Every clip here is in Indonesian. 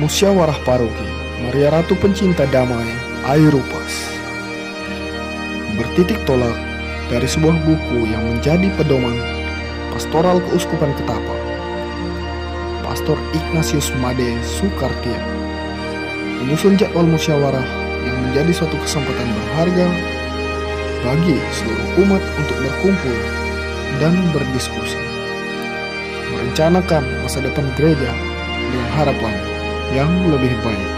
Musyawarah Paroki Maria Ratu Pencinta Damai Airupas bertitik tolak dari sebuah buku yang menjadi pedoman pastoral Keuskupan Ketapang, Pastor Ignatius Made Sukartia, menyusun jadwal musyawarah yang menjadi suatu kesempatan berharga bagi seluruh umat untuk berkumpul dan berdiskusi, merencanakan masa depan gereja dengan harapan yang lebih baik.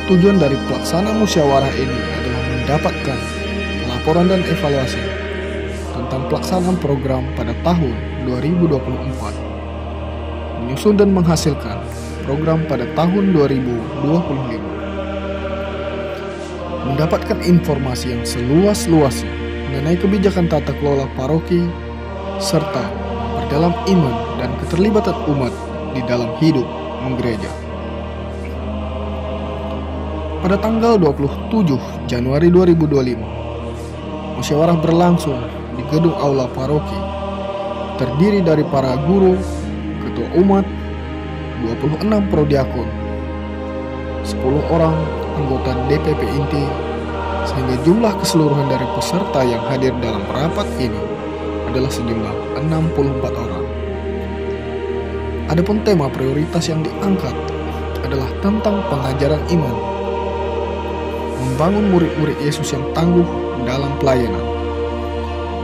Tujuan dari pelaksanaan musyawarah ini adalah mendapatkan laporan dan evaluasi tentang pelaksanaan program pada tahun 2024, menyusun dan menghasilkan program pada tahun 2025, mendapatkan informasi yang seluas-luasnya mengenai kebijakan tata kelola paroki, serta memperdalam iman dan keterlibatan umat di dalam hidup menggereja. Pada tanggal 27 Januari 2025, musyawarah berlangsung di gedung aula paroki, terdiri dari para guru, ketua umat, 26 prodiakon, 10 orang anggota DPP inti, sehingga jumlah keseluruhan dari peserta yang hadir dalam rapat ini adalah sejumlah 64 orang. Adapun tema prioritas yang diangkat adalah tentang pengajaran iman, membangun murid-murid Yesus yang tangguh dalam pelayanan.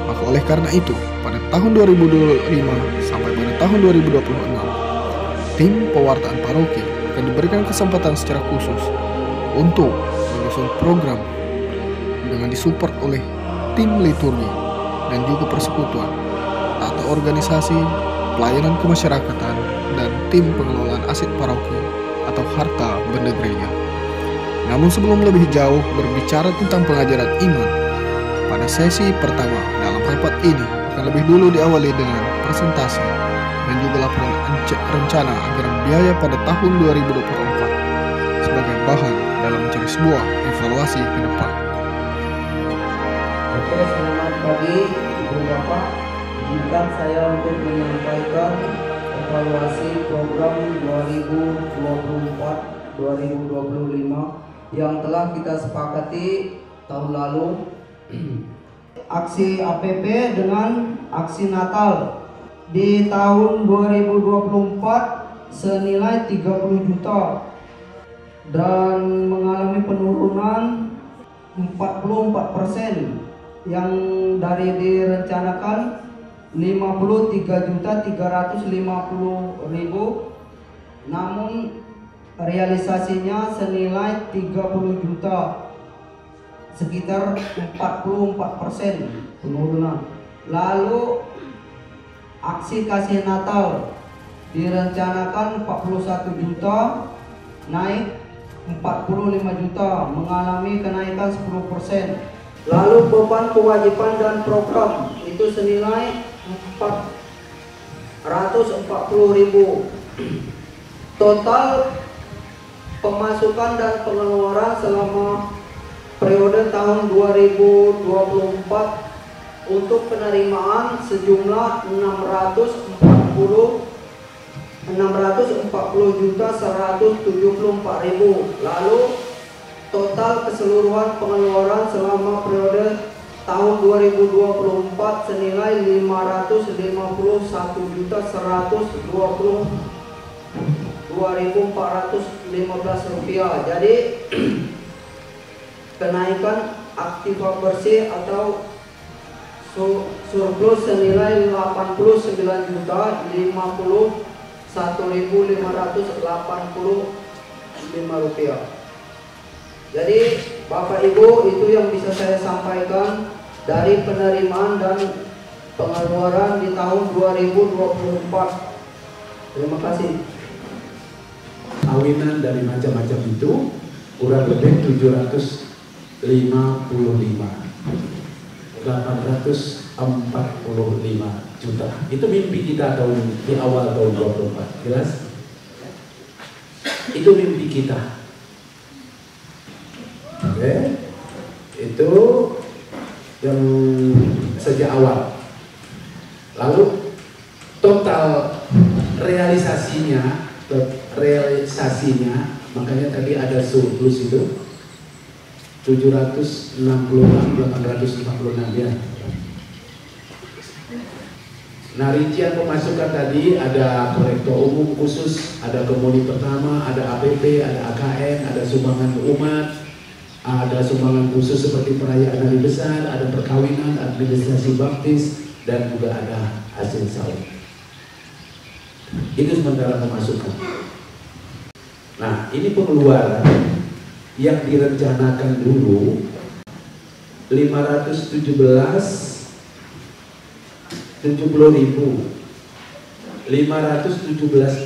Maka oleh karena itu, pada tahun 2025 sampai pada tahun 2026, tim pewartaan paroki akan diberikan kesempatan secara khusus untuk menyusun program dengan disupport oleh tim liturgi dan juga persekutuan, tata organisasi, pelayanan kemasyarakatan, dan tim pengelolaan aset paroki atau harta benda gereja. Namun sebelum lebih jauh berbicara tentang pengajaran iman, pada sesi pertama dalam rapat ini akan lebih dulu diawali dengan presentasi dan juga laporan rencana anggaran biaya pada tahun 2024 sebagai bahan dalam mencari sebuah evaluasi ke depan. Oke, selamat pagi Ibu Bapak. Izinkan saya untuk menyampaikan evaluasi program 2024-2025 yang telah kita sepakati tahun lalu. Aksi APP dengan aksi Natal di tahun 2024 senilai 30 juta dan mengalami penurunan 44%, yang dari direncanakan 53.350.000, namun realisasinya senilai 30 juta, sekitar 44% penurunan. Lalu aksi kasih Natal direncanakan 41 juta, naik 45 juta, mengalami kenaikan 10%. Lalu beban kewajiban dan program itu senilai 440.000. Total pemasukan dan pengeluaran selama periode tahun 2024 untuk penerimaan sejumlah 640.174.000. Lalu total keseluruhan pengeluaran selama periode tahun 2024 senilai 551.122.415 rupiah. Jadi kenaikan aktiva bersih atau surplus senilai 89.51.585 rupiah. Jadi Bapak Ibu, itu yang bisa saya sampaikan dari penerimaan dan pengeluaran di tahun 2024. Terima kasih. Awinan dari macam-macam itu kurang lebih 845 juta. Itu mimpi kita tahun di awal tahun 24. Jelas? Itu mimpi kita. Oke, itu yang sejak awal. Lalu total realisasinya makanya tadi ada surplus itu 766 846 ya. Nah, rincian pemasukan tadi ada kolektor umum khusus, ada komuni pertama, ada APP, ada AKN, ada sumbangan umat, ada sumbangan khusus seperti perayaan hari besar, ada perkawinan, administrasi baptis, dan juga ada hasil sawit. Itu sementara pemasukan. Nah, ini pengeluaran yang direncanakan dulu 517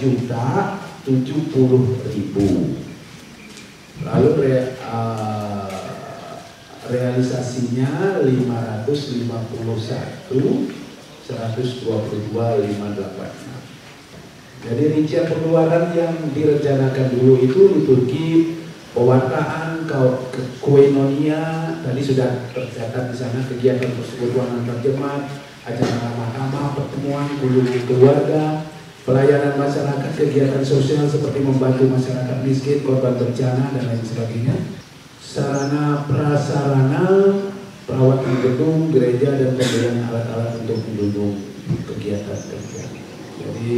juta 70.000. Lalu realisasinya 122.58. Jadi rincian pengeluaran yang direncanakan dulu itu liturgi, pewartaan, koinonia, tadi sudah tercatat di sana, kegiatan persekutuan antar jemaat, acara mahkamah, pertemuan, kunjungan keluarga, pelayanan masyarakat, kegiatan sosial seperti membantu masyarakat miskin, korban bencana, dan lain sebagainya. Sarana prasarana, perawatan gedung, gereja, dan pembelian alat-alat untuk mendukung kegiatan kerja. Jadi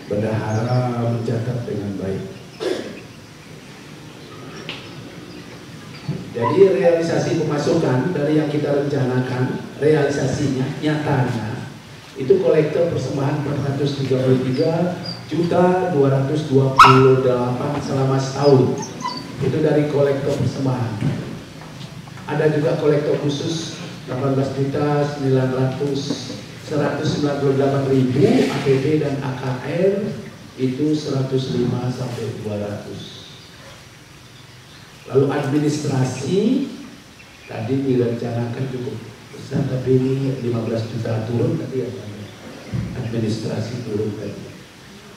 bendahara mencatat dengan baik. Jadi realisasi pemasukan dari yang kita rencanakan, realisasinya, nyatanya itu kolektor persembahan 433.228 selama setahun. Itu dari kolektor persembahan. Ada juga kolektor khusus 198.900 APB dan AKR itu 105 sampai 200. Lalu administrasi tadi direncanakan cukup besar, tapi ini 15 juta turun tadi ya, administrasi turun tadi.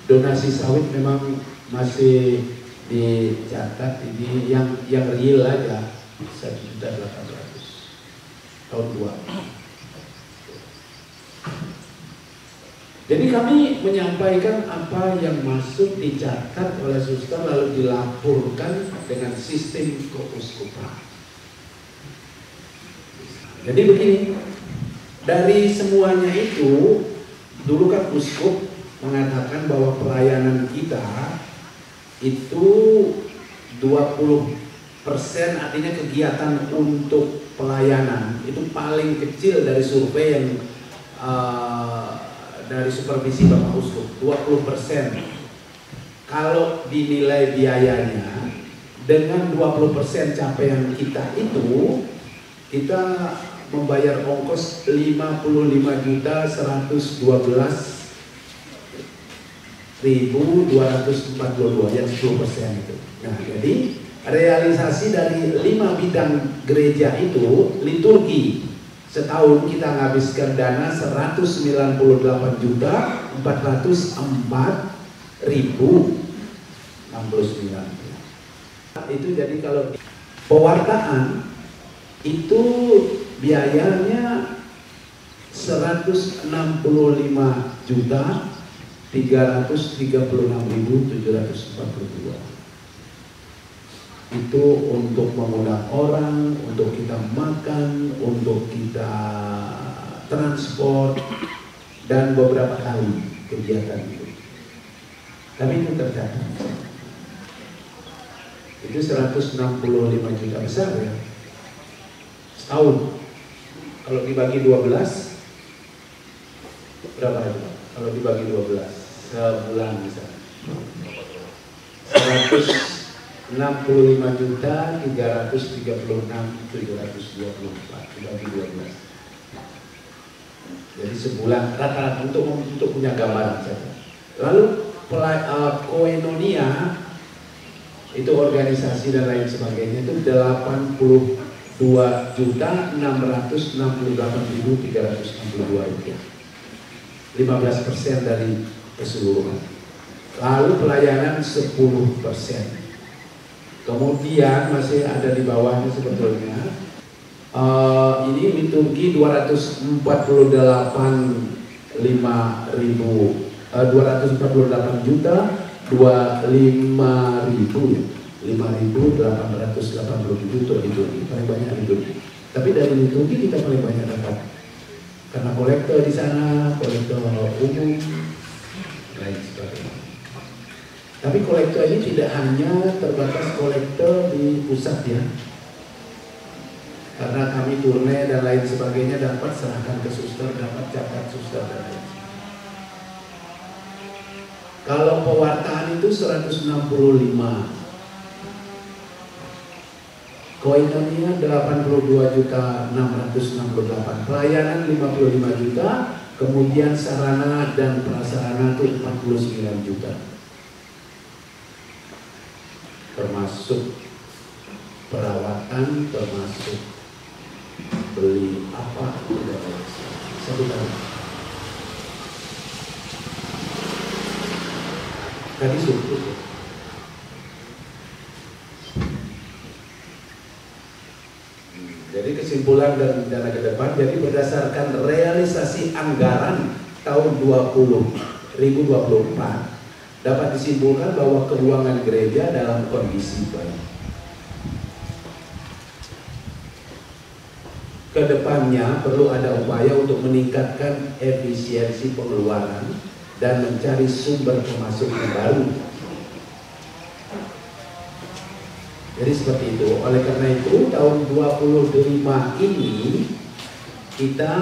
Donasi sawit memang masih dicatat, ini yang real aja 1.800.000 tahun 2. Jadi kami menyampaikan apa yang masuk, dicatat oleh suster, lalu dilaporkan dengan sistem keuskupan. Jadi begini, dari semuanya itu, dulu kan uskup mengatakan bahwa pelayanan kita itu 20%, artinya kegiatan untuk pelayanan itu paling kecil dari survei yang dari supervisi Bapak Uskup, 20%. Kalau dinilai biayanya dengan 20% capaian kita itu, kita membayar ongkos 55.112.242 yang 10% itu. Nah, jadi realisasi dari 5 bidang gereja itu, liturgi setahun kita menghabiskan dana 198.404.069. Itu jadi kalau pewartaan itu biayanya 165.336.742. Itu untuk mengundang orang, untuk kita makan, untuk kita transport, dan beberapa kali kegiatan itu. Tapi itu tercatat. Itu 165 juta besar ya, setahun. Kalau dibagi 12, berapa itu? Kalau dibagi 12, sebulan misalnya 165.336.724 dibagi 12. Jadi sebulan rata-rata untuk punya gambaran saja. Lalu koinonia itu organisasi dan lain sebagainya itu 82.668.362 rupiah, 15% dari keseluruhan. Lalu pelayanan 10%. Kemudian masih ada di bawahnya sebetulnya Ini liturgi 248 juta 25.000 ya. 5.887 liturgi, paling banyak liturgi. Tapi dari liturgi kita paling banyak dapat karena kolektor di sana, kolektor umum, lain sebagainya. Tapi kolektor ini tidak hanya terbatas kolektor di pusat ya. Karena kami turne dan lain sebagainya dapat serahkan ke suster, dapat catat suster dan lain. Kalau pewartaan itu 165, koinonia 82.668, pelayanan 55 juta, kemudian sarana dan prasarana itu 49 juta, termasuk perawatan, termasuk beli apa tidak ada. Satu kali. Tadi subuh. Jadi kesimpulan dan rencana ke depan, jadi berdasarkan realisasi anggaran tahun 2024 dapat disimpulkan bahwa keuangan gereja dalam kondisi baik. Kedepannya perlu ada upaya untuk meningkatkan efisiensi pengeluaran dan mencari sumber pemasukan baru. Jadi seperti itu. Oleh karena itu tahun 25 ini kita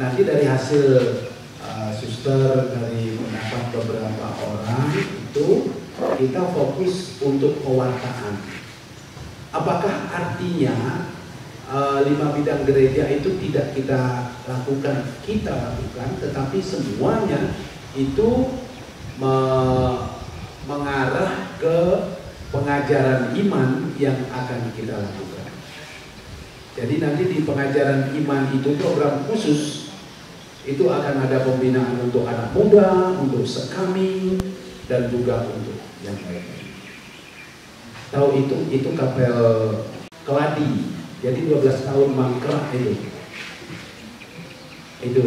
nanti dari hasil suster dari mendapat beberapa orang itu kita fokus untuk pewartaan. Apakah artinya 5 bidang gereja itu tidak kita lakukan, tetapi semuanya itu mengarah ke pengajaran iman yang akan kita lakukan. Jadi nanti di pengajaran iman itu program khusus itu akan ada pembinaan untuk anak muda, untuk sekami, dan juga untuk yang lain. Tahu itu kapel Keladi. Jadi 12 tahun mangkrak itu.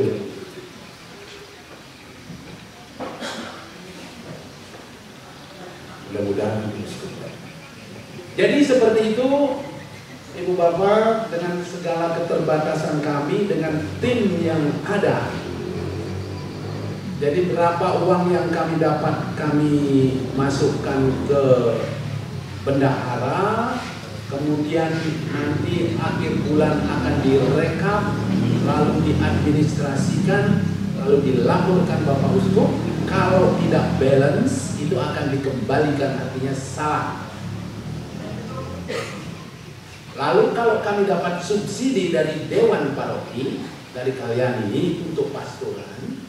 Mudah-mudahan jadi seperti itu, Ibu Bapak, dengan segala keterbatasan kami, dengan tim yang ada. Jadi berapa uang yang kami dapat kami masukkan ke bendahara, kemudian nanti akhir bulan akan direkap, lalu diadministrasikan, lalu dilaporkan Bapak Uskup. Kalau tidak balance, itu akan dikembalikan, artinya salah. Lalu kalau kami dapat subsidi dari Dewan Paroki, dari kalian ini untuk pastoran,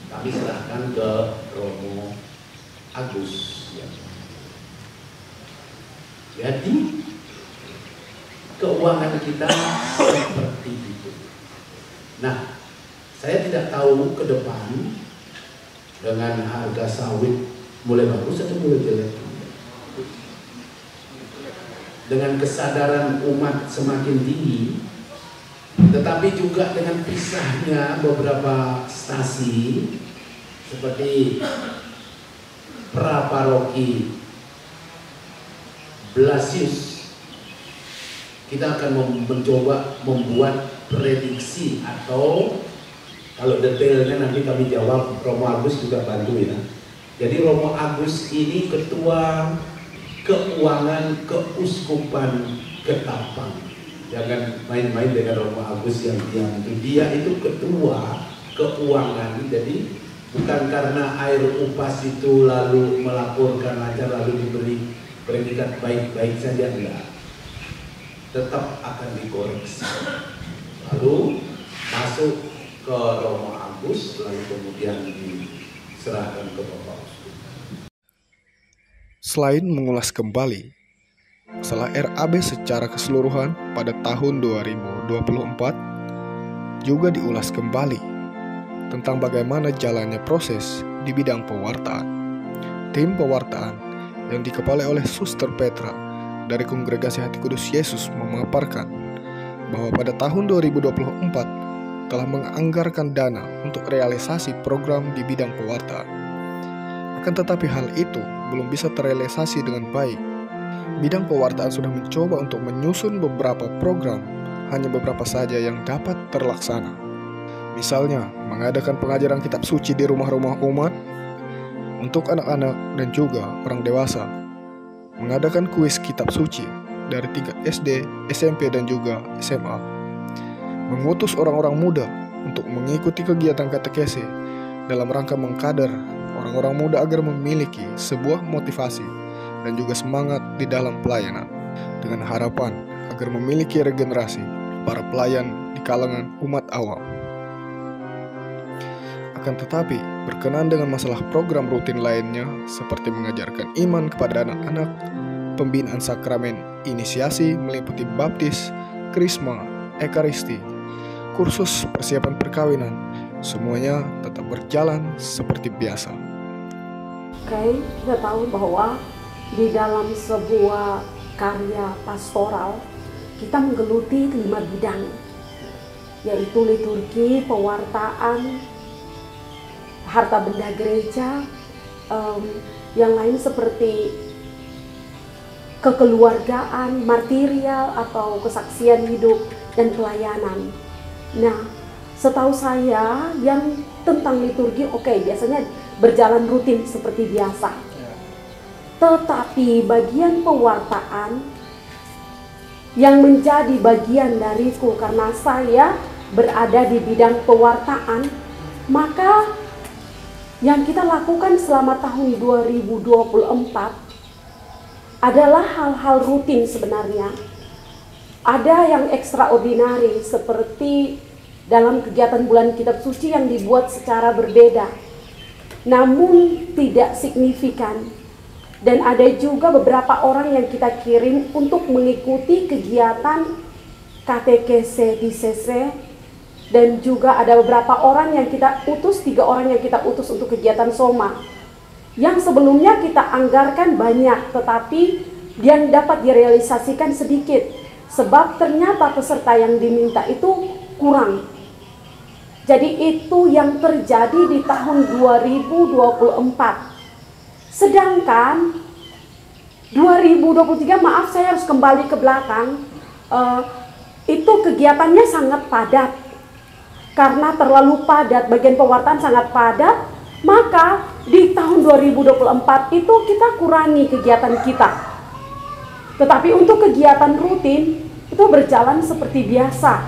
kami serahkan ke Romo Agus. Jadi keuangan kita seperti itu. Nah, saya tidak tahu ke depan dengan harga sawit mulai bagus atau mulai jelek. Dengan kesadaran umat semakin tinggi, tetapi juga dengan pisahnya beberapa stasi seperti praparoki Blasius, kita akan mencoba membuat prediksi, atau kalau detailnya nanti kami jawab, Romo Agus juga bantu ya. Jadi Romo Agus ini ketua keuangan keuskupan Ketapang. Jangan main-main dengan Romo Agus yang dia itu ketua keuangan. Jadi bukan karena air upas itu lalu melaporkan aja lalu diberi predikat baik-baik saja, enggak. Tetap akan dikoreksi. Lalu masuk ke Romo Agus, lalu kemudian diserahkan ke Bapak Uskup. Selain mengulas kembali masalah RAB secara keseluruhan pada tahun 2024, juga diulas kembali tentang bagaimana jalannya proses di bidang pewartaan. Tim pewartaan yang dikepalai oleh Suster Petra dari Kongregasi Hati Kudus Yesus memaparkan bahwa pada tahun 2024 telah menganggarkan dana untuk realisasi program di bidang pewartaan. Akan tetapi hal itu belum bisa terrealisasi dengan baik. Bidang pewartaan sudah mencoba untuk menyusun beberapa program, hanya beberapa saja yang dapat terlaksana. Misalnya, mengadakan pengajaran kitab suci di rumah-rumah umat untuk anak-anak dan juga orang dewasa, mengadakan kuis kitab suci dari tingkat SD, SMP, dan juga SMA, mengutus orang-orang muda untuk mengikuti kegiatan katekese dalam rangka mengkader orang-orang muda agar memiliki sebuah motivasi dan juga semangat di dalam pelayanan, dengan harapan agar memiliki regenerasi para pelayan di kalangan umat awam. Akan tetapi, berkenaan dengan masalah program rutin lainnya seperti mengajarkan iman kepada anak-anak, pembinaan sakramen inisiasi meliputi baptis, krisma, ekaristi, kursus persiapan perkawinan, semuanya tetap berjalan seperti biasa. Oke, kita tahu bahwa di dalam sebuah karya pastoral kita menggeluti 5 bidang, yaitu liturgi, pewartaan, harta benda gereja, yang lain seperti kekeluargaan, martirial atau kesaksian hidup, dan pelayanan. Nah, setahu saya yang tentang liturgi biasanya berjalan rutin seperti biasa. Tetapi bagian pewartaan yang menjadi bagian dariku karena saya berada di bidang pewartaan, maka yang kita lakukan selama tahun 2024 adalah hal-hal rutin sebenarnya. Ada yang ekstraordinari seperti dalam kegiatan bulan kitab suci yang dibuat secara berbeda, namun tidak signifikan. Dan ada juga beberapa orang yang kita kirim untuk mengikuti kegiatan katekese di CC. Dan juga ada beberapa orang yang kita utus, 3 orang yang kita utus untuk kegiatan Soma. Yang sebelumnya kita anggarkan banyak, tetapi yang dapat direalisasikan sedikit. Sebab ternyata peserta yang diminta itu kurang. Jadi itu yang terjadi di tahun 2024. Sedangkan 2023, maaf saya harus kembali ke belakang, itu kegiatannya sangat padat. Karena terlalu padat, bagian pewartaan sangat padat, maka di tahun 2024 itu kita kurangi kegiatan kita. Tetapi untuk kegiatan rutin itu berjalan seperti biasa.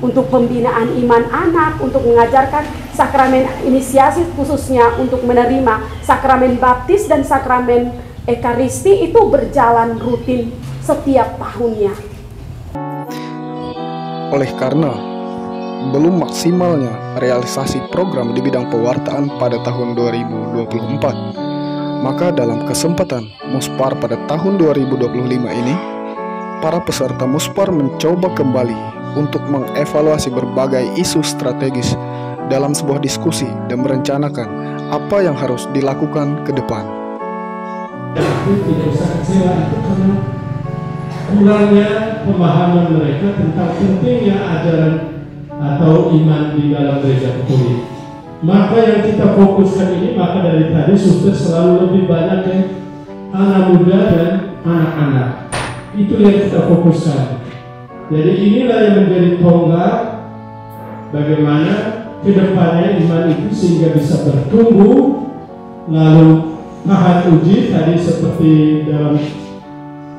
Untuk pembinaan iman anak, untuk mengajarkan sakramen inisiasi khususnya untuk menerima sakramen baptis dan sakramen ekaristi itu berjalan rutin setiap tahunnya. Oleh karena belum maksimalnya realisasi program di bidang pewartaan pada tahun 2024, maka dalam kesempatan Muspar pada tahun 2025 ini, para peserta Muspar mencoba kembali untuk mengevaluasi berbagai isu strategis dalam sebuah diskusi dan merencanakan apa yang harus dilakukan ke depan. Itu tidak usah kecewa, itu karena kurangnya pemahaman mereka tentang pentingnya ajaran atau iman di dalam gereja Katolik. Maka yang kita fokuskan ini, maka dari tadi suster selalu lebih banyak ke anak muda dan anak-anak. Itu yang kita fokuskan. Jadi inilah yang menjadi tonggak bagaimana kedepannya iman itu sehingga bisa bertumbuh, lalu tahan uji tadi seperti dalam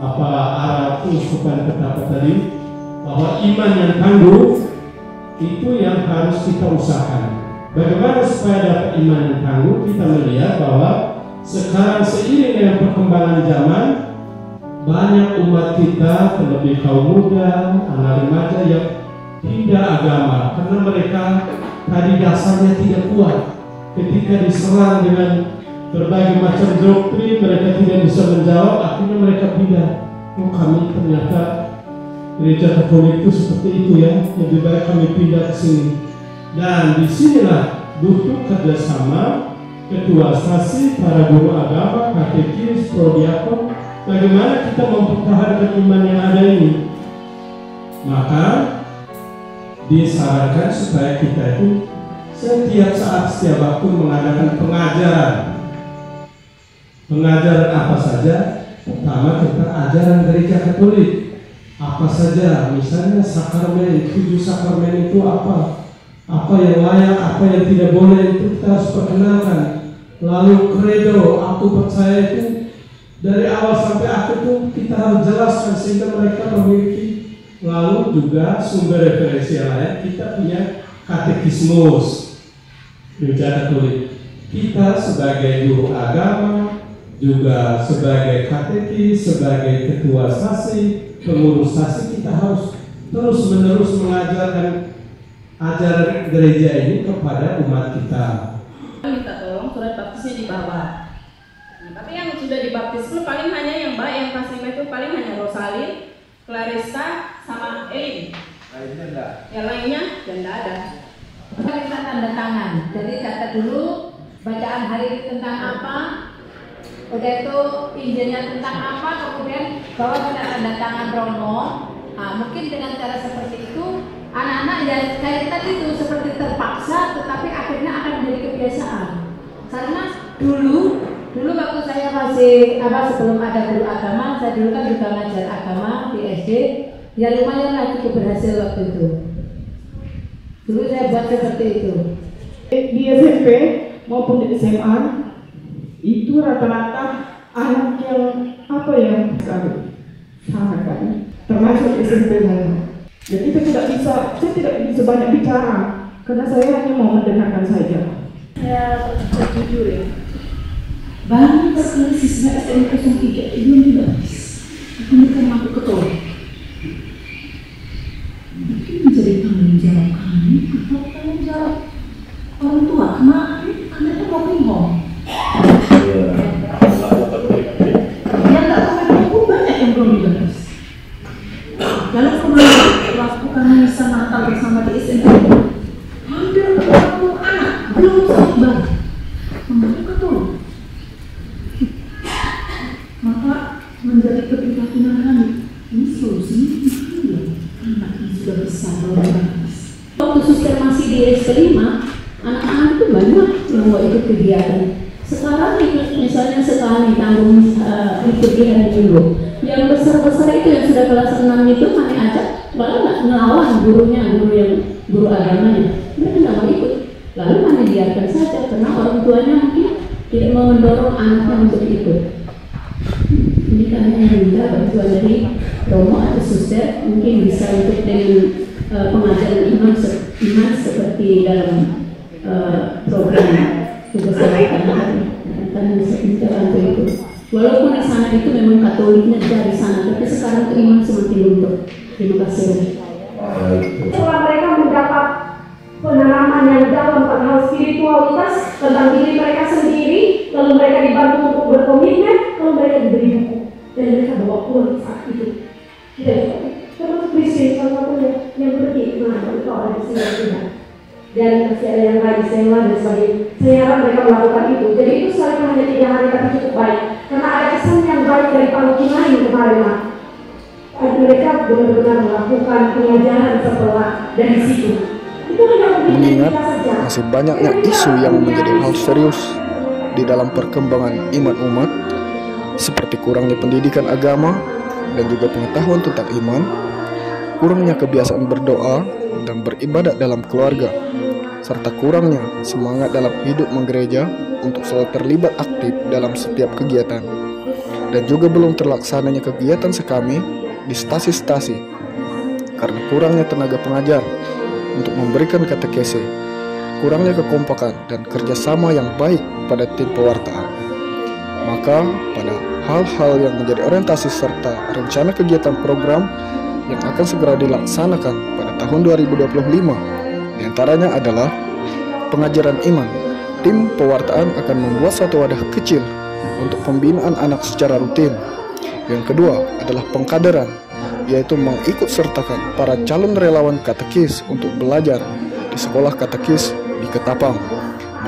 arah uskupan betapa tadi, bahwa iman yang tangguh itu yang harus kita usahakan. Bagaimana supaya dapat iman yang tangguh? Kita melihat bahwa sekarang seiring dengan perkembangan zaman, banyak umat kita, terlebih kaum muda, anak remaja yang tidak agama, karena mereka tadi dasarnya tidak kuat. Ketika diserang dengan berbagai macam doktrin, mereka tidak bisa menjawab, akhirnya mereka pindah. Oh, kami ternyata gereja Katolik itu seperti itu ya, lebih baik kami pindah ke sini. Dan disinilah butuh kerjasama ketua stasi, para guru agama, katekis, prodiakon, bagaimana kita mempertahankan iman yang ada ini? Maka disarankan supaya kita itu setiap saat, setiap waktu mengadakan pengajaran. Pengajaran apa saja? Pertama tentang ajaran gereja Katolik. Apa saja, misalnya sakramen, 7 sakramen itu apa? Apa yang layak, apa yang tidak boleh, itu kita harus perkenalkan. Lalu credo, aku percaya itu dari awal sampai akhir itu kita harus jelaskan sehingga mereka memiliki. Lalu juga sumber referensi yang lain, kita punya katekismus gereja Katolik. Kita sebagai guru agama, juga sebagai katekis, sebagai ketua stasi, pengurus stasi, kita harus terus-menerus mengajarkan ajaran gereja ini kepada umat kita. Minta tolong surat baptisnya di bawah. Nah, tapi yang sudah dibaptis pun paling hanya yang baik, yang kelas 5 itu paling hanya Rosalin, Clarissa, sama Elin. Lainnya enggak? Yang lainnya dan tidak ada. Kita tanda tangan. Jadi catat dulu bacaan hari ini tentang apa. Udah itu Injilnya tentang apa, kemudian bawa tanda tangan Romo. Nah, mungkin dengan cara seperti itu anak-anak ya kayak tadi itu seperti terpaksa, tetapi akhirnya akan menjadi kebiasaan. Karena dulu waktu saya masih sebelum ada guru agama, saya dulu kan juga ngajar agama di SD. Ya lumayan lah cukup berhasil waktu itu. Dulu saya buat seperti itu. Di SMP maupun di SMA itu rata-rata anak yang sangat kan, termasuk SMP saya. Dan itu saya tidak bisa banyak bicara karena saya hanya mau mendengarkan saja. Saya jujur ya, banyak sekali siswa SMP 03 belum dibaptis. Itu mereka mampu ketua. Mungkin menjadi tanggung jawab kami atau tanggung jawab orang tua, karena anaknya mau bingung. Yang tak tahu pun banyak yang belum dibaptis. Lalu kemarin waktu kami bisa Natal bersama di SMP, hampir 40 anak belum sabar mengaku ketua. Maka menjadi keprihatinan kami, ini solusinya gimana? Anak yang sudah besar belum dibaptis. Waktu suster masih di SD 5, anak-anak itu banyak yang mau ikut kegiatan. Sekarang misalnya sekali tanggung ikut hari Minggu. Yang besar-besar itu yang sudah kelas 6 itu mana aja, malah nggak ngelawan gurunya, guru agamanya. Mereka nggak mau ikut. Lalu mana biarkan saja karena orang tuanya mungkin tidak mau mendorong anaknya untuk ikut. Ini kami minta bantuan dari Romo atau suster, mungkin bisa untuk dengan pengajaran iman seperti dalam program tugas hari dan minta bantu itu. Walaupun di sana itu memang Katoliknya dari sana, tapi sekarang itu iman semakin luntur. Terima kasih. Setelah mereka mendapat penanaman yang dalam hal spiritualitas tentang diri mereka sendiri, lalu mereka dibantu untuk berkomitmen, lalu mereka diberi buku dan mereka bawa pulang saat itu. Termasuk Kristen salah satunya yang pergi kemana? Kalau ada di sini tidak. Dan masih ada yang lain sewa dan sebagainya. Saya harap mereka melakukan itu. Jadi itu saling hanya 3 hari tapi cukup baik. Karena ada kesan yang baik dari paroki lain kemarin. Mereka benar-benar melakukan pengajaran setelah dari situ. Itu hanya Mengingat masih banyaknya isu yang menjadi hal serius di dalam perkembangan iman umat, seperti kurangnya pendidikan agama dan juga pengetahuan tentang iman, kurangnya kebiasaan berdoa dan beribadat dalam keluarga, serta kurangnya semangat dalam hidup menggereja untuk selalu terlibat aktif dalam setiap kegiatan, dan juga belum terlaksananya kegiatan sekami di stasi-stasi karena kurangnya tenaga pengajar untuk memberikan katekese, kurangnya kekompakan dan kerjasama yang baik pada tim pewartaan. Maka pada hal-hal yang menjadi orientasi serta rencana kegiatan program yang akan segera dilaksanakan pada tahun 2025, diantaranya adalah pengajaran iman. Tim pewartaan akan membuat suatu wadah kecil untuk pembinaan anak secara rutin. Yang kedua adalah pengkaderan, yaitu mengikut sertakan para calon relawan katekis untuk belajar di sekolah katekis di Ketapang,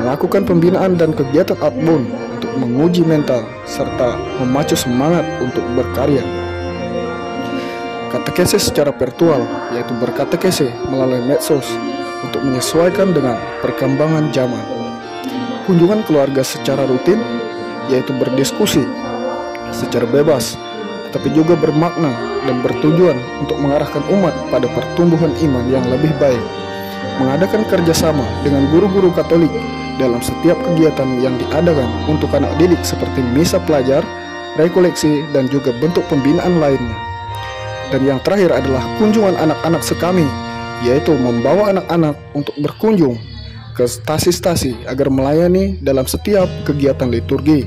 melakukan pembinaan dan kegiatan outbound untuk menguji mental serta memacu semangat untuk berkarya. Katekese secara virtual, yaitu berkatekese melalui medsos untuk menyesuaikan dengan perkembangan zaman. Kunjungan keluarga secara rutin, yaitu berdiskusi secara bebas, tapi juga bermakna dan bertujuan untuk mengarahkan umat pada pertumbuhan iman yang lebih baik. Mengadakan kerjasama dengan guru-guru Katolik dalam setiap kegiatan yang diadakan untuk anak didik seperti misa pelajar, rekoleksi, dan juga bentuk pembinaan lainnya. Dan yang terakhir adalah kunjungan anak-anak sekami, yaitu membawa anak-anak untuk berkunjung ke stasi-stasi agar melayani dalam setiap kegiatan liturgi.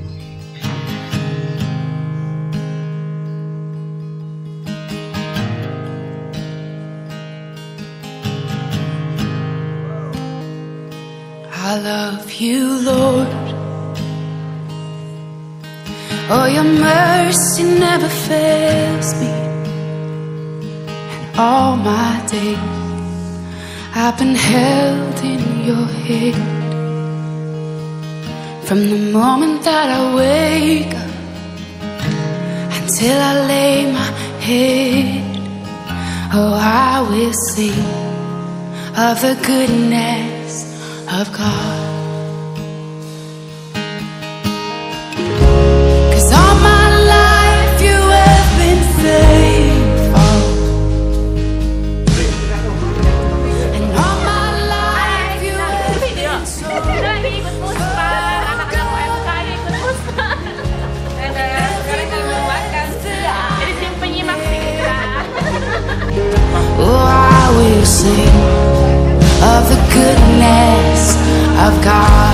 I love you, Lord. Oh, your mercy never fails me. And all my days I've been held in your hand. From the moment that I wake up until I lay my head, oh, I will sing of the goodness of God. 'Cause all my life you have been faithful, and all my life you have been so oh, I will sing of the goodness of God.